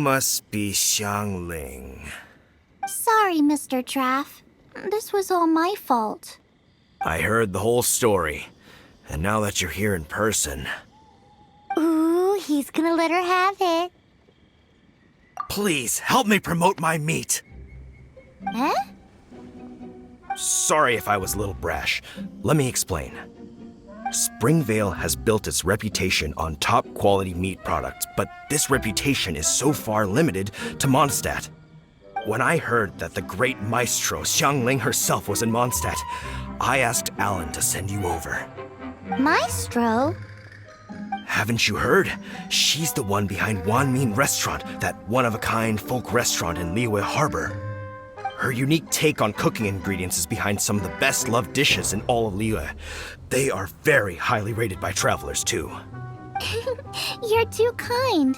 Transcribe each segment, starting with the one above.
must be Xiangling. Sorry, Mr. Draff. This was all my fault. I heard the whole story, and now that you're here in person... Ooh, he's gonna let her have it. Please, help me promote my meat! Huh? Sorry if I was a little brash. Let me explain. Springvale has built its reputation on top-quality meat products, but this reputation is so far limited to Mondstadt. When I heard that the great maestro Xiangling herself was in Mondstadt, I asked Alan to send you over. Maestro? Haven't you heard? She's the one behind Wanmin Restaurant, that one-of-a-kind folk restaurant in Liyue Harbor. Her unique take on cooking ingredients is behind some of the best-loved dishes in all of Liyue. They are very highly rated by travelers, too. You're too kind.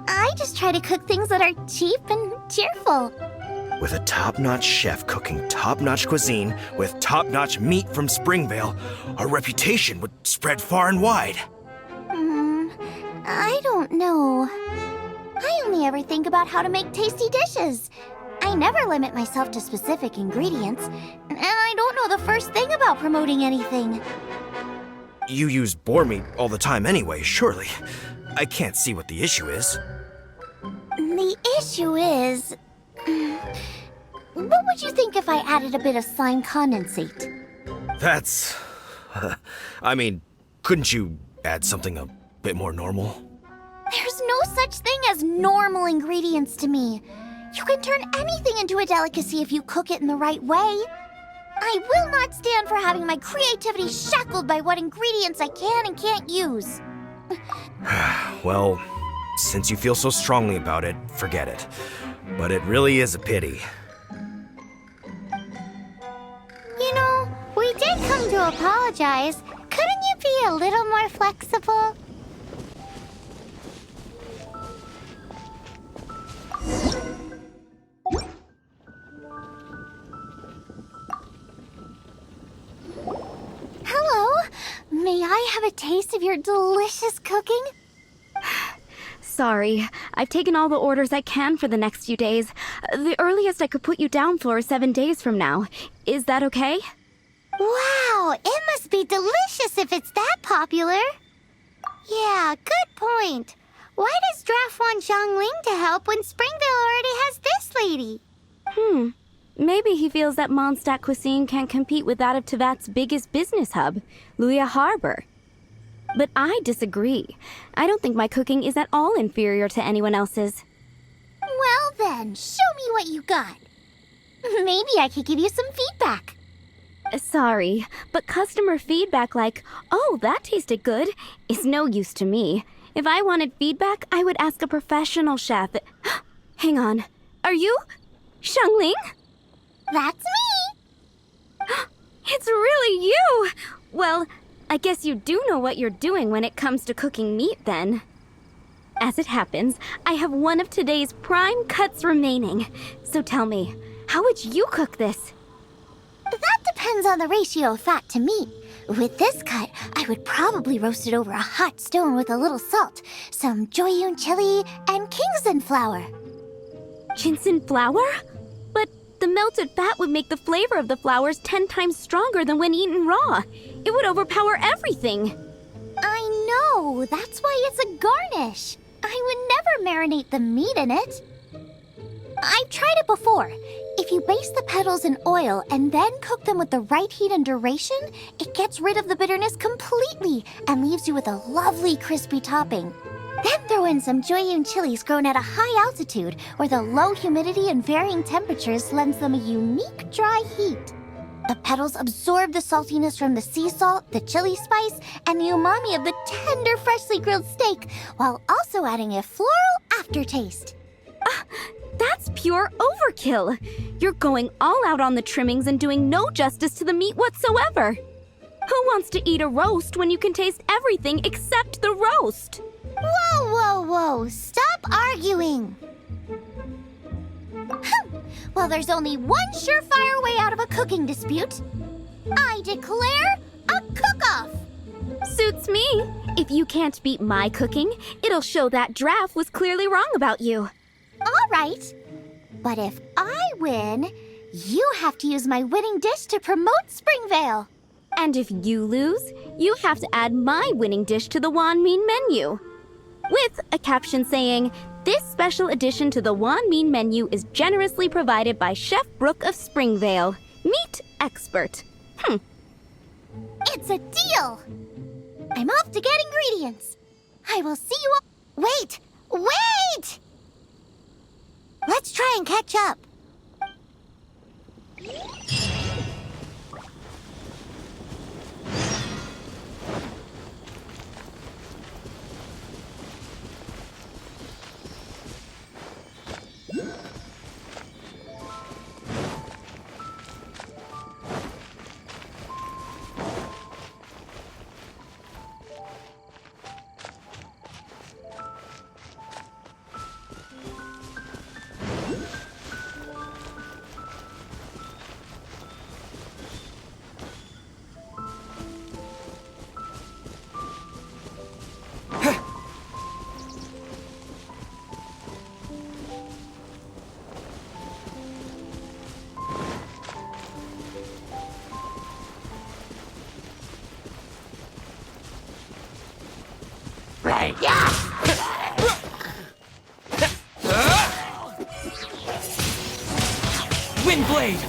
I just try to cook things that are cheap and cheerful. With a top-notch chef cooking top-notch cuisine with top-notch meat from Springvale, our reputation would spread far and wide. I don't know. I only ever think about how to make tasty dishes. I never limit myself to specific ingredients, and I don't know the first thing about promoting anything. You use boar meat all the time anyway, surely. I can't see what the issue is. The issue is... What would you think if I added a bit of slime condensate? That's... I mean, couldn't you add something a bit more normal? There's no such thing as normal ingredients to me. You can turn anything into a delicacy if you cook it in the right way. I will not stand for having my creativity shackled by what ingredients I can and can't use. Well, since you feel so strongly about it, forget it. But it really is a pity. You know, we did come to apologize. Couldn't you be a little more flexible? Hello. May I have a taste of your delicious cooking? Sorry, I've taken all the orders I can for the next few days. The earliest I could put you down for is 7 days from now. Is that okay? Wow, it must be delicious if it's that popular. Yeah, good point. Why does Draff want Xiangling to help when Springvale already has this lady? Maybe he feels that Mondstadt cuisine can't compete with that of Tevat's biggest business hub, Liyue Harbor. But I disagree. I don't think my cooking is at all inferior to anyone else's. Well then, show me what you got. Maybe I could give you some feedback. Sorry, but customer feedback like, "Oh, that tasted good," is no use to me. If I wanted feedback, I would ask a professional chef. Hang on. Are you Xiangling? That's me! It's really you! Well, I guess you do know what you're doing when it comes to cooking meat, then. As it happens, I have one of today's prime cuts remaining. So tell me, how would you cook this? That depends on the ratio of fat to meat. With this cut, I would probably roast it over a hot stone with a little salt, some Joyun chili, and Kingston flour. Ginseng flour? But the melted fat would make the flavor of the flowers 10 times stronger than when eaten raw. It would overpower everything. I know, that's why it's a garnish. I would never marinate the meat in it. I've tried it before. If you baste the petals in oil and then cook them with the right heat and duration, it gets rid of the bitterness completely and leaves you with a lovely crispy topping. Then throw in some Joyun chilies grown at a high altitude where the low humidity and varying temperatures lends them a unique dry heat. The petals absorb the saltiness from the sea salt, the chili spice, and the umami of the tender, freshly grilled steak, while also adding a floral aftertaste. That's pure overkill. You're going all out on the trimmings and doing no justice to the meat whatsoever. Who wants to eat a roast when you can taste everything except the roast? Whoa, whoa, whoa! Stop arguing! Well, there's only one surefire way out of a cooking dispute. I declare a cook-off! Suits me. If you can't beat my cooking, it'll show that Draff was clearly wrong about you. All right. But if I win, you have to use my winning dish to promote Springvale. And if you lose, you have to add my winning dish to the Wanmin menu. With a caption saying, "This special addition to the Wanmin menu is generously provided by Chef Brooke of Springvale, meat expert." It's a deal. I'm off to get ingredients. I will see you all. Wait! Wait! Let's try and catch up. Windblade!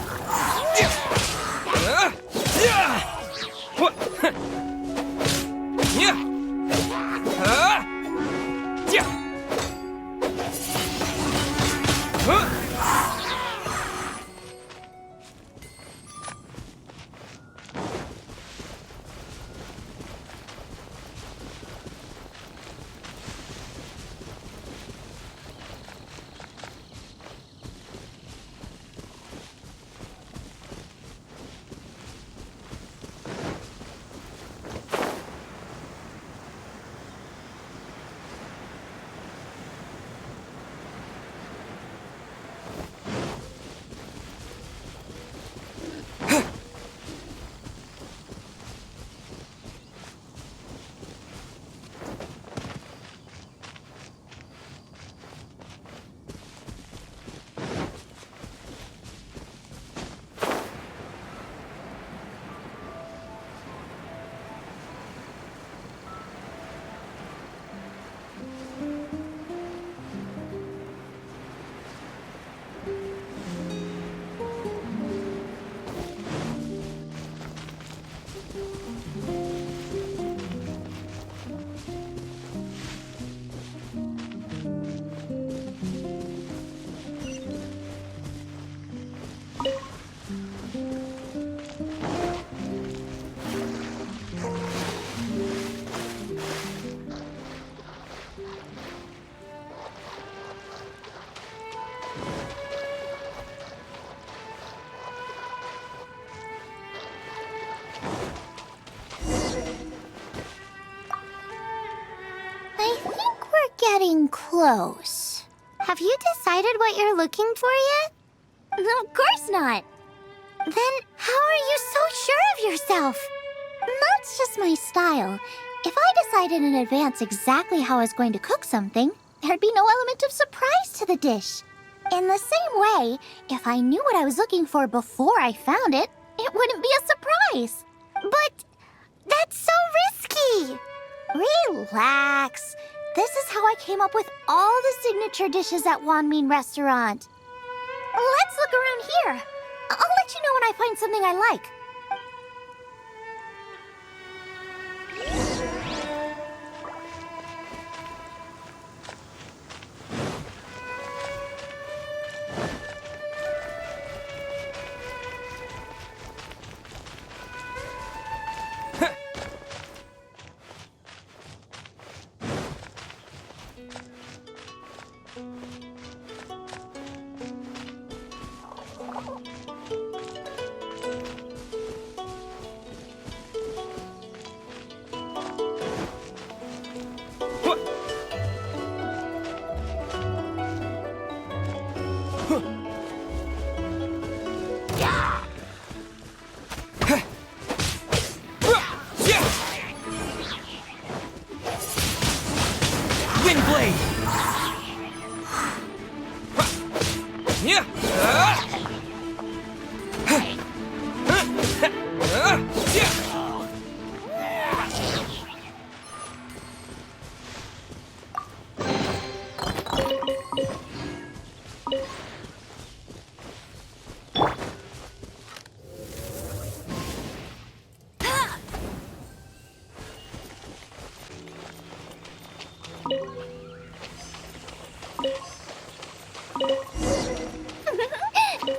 Getting close. Have you decided what you're looking for yet? Of course not. Then how are you so sure of yourself? That's just my style. If I decided in advance exactly how I was going to cook something, there'd be no element of surprise to the dish. In the same way, if I knew what I was looking for before I found it, it wouldn't be a surprise. But that's so risky. Relax. This is how I came up with all the signature dishes at Wanmin Restaurant. Let's look around here. I'll let you know when I find something I like.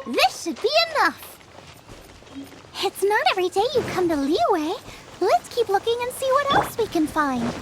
This should be enough. It's not every day you come to Liyue. Let's keep looking and see what else we can find.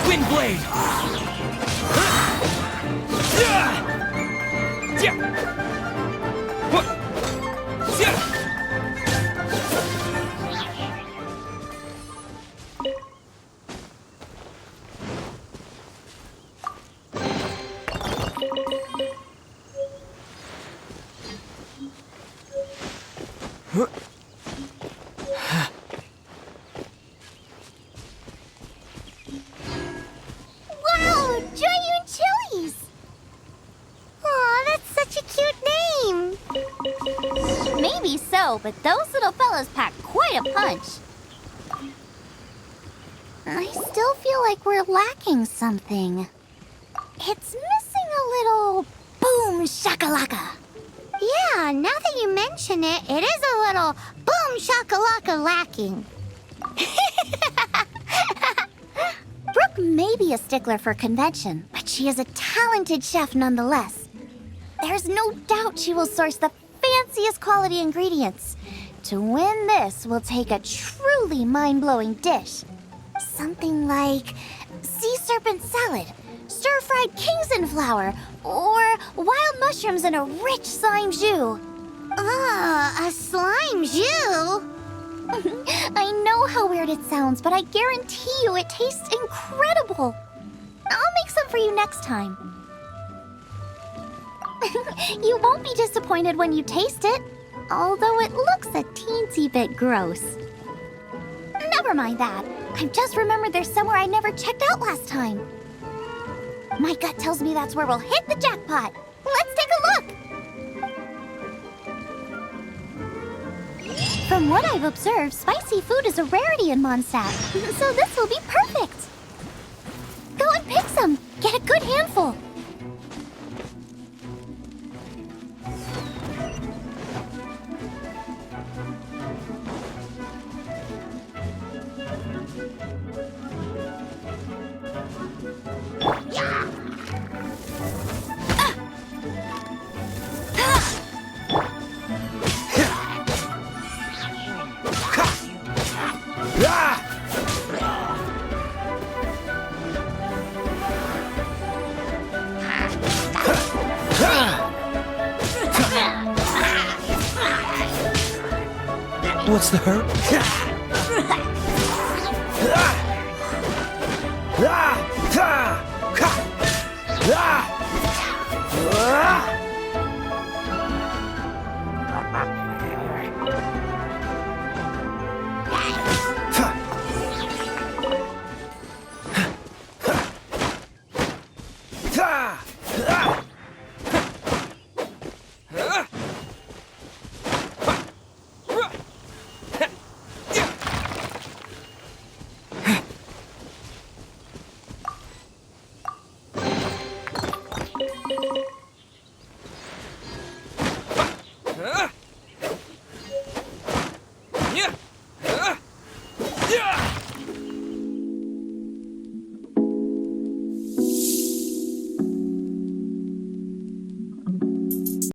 Wind blade! Wow, Joyun Chili's! Aw, that's such a cute name! Maybe so, but those little fellas pack quite a punch. I still feel like we're lacking something. It's missing a little boom shakalaka. Yeah, now that you mention it, it is a little boom shakalaka lacking. Brooke may be a stickler for convention, but she is a talented chef nonetheless. There's no doubt she will source the fanciest quality ingredients. To win this, we'll take a truly mind-blowing dish. Something like sea serpent salad, stir-fried kingston flour, or wild mushrooms in a rich slime jus. A slime jus? I know how weird it sounds, but I guarantee you it tastes incredible. I'll make some for you next time. You won't be disappointed when you taste it, although it looks a teensy bit gross. Never mind that. I've just remembered there's somewhere I never checked out last time. My gut tells me that's where we'll hit the jackpot. Let's take a look! From what I've observed, spicy food is a rarity in Mondstadt, so this will be perfect. Go and pick some. Get a good handful. What's the hurt? Ah!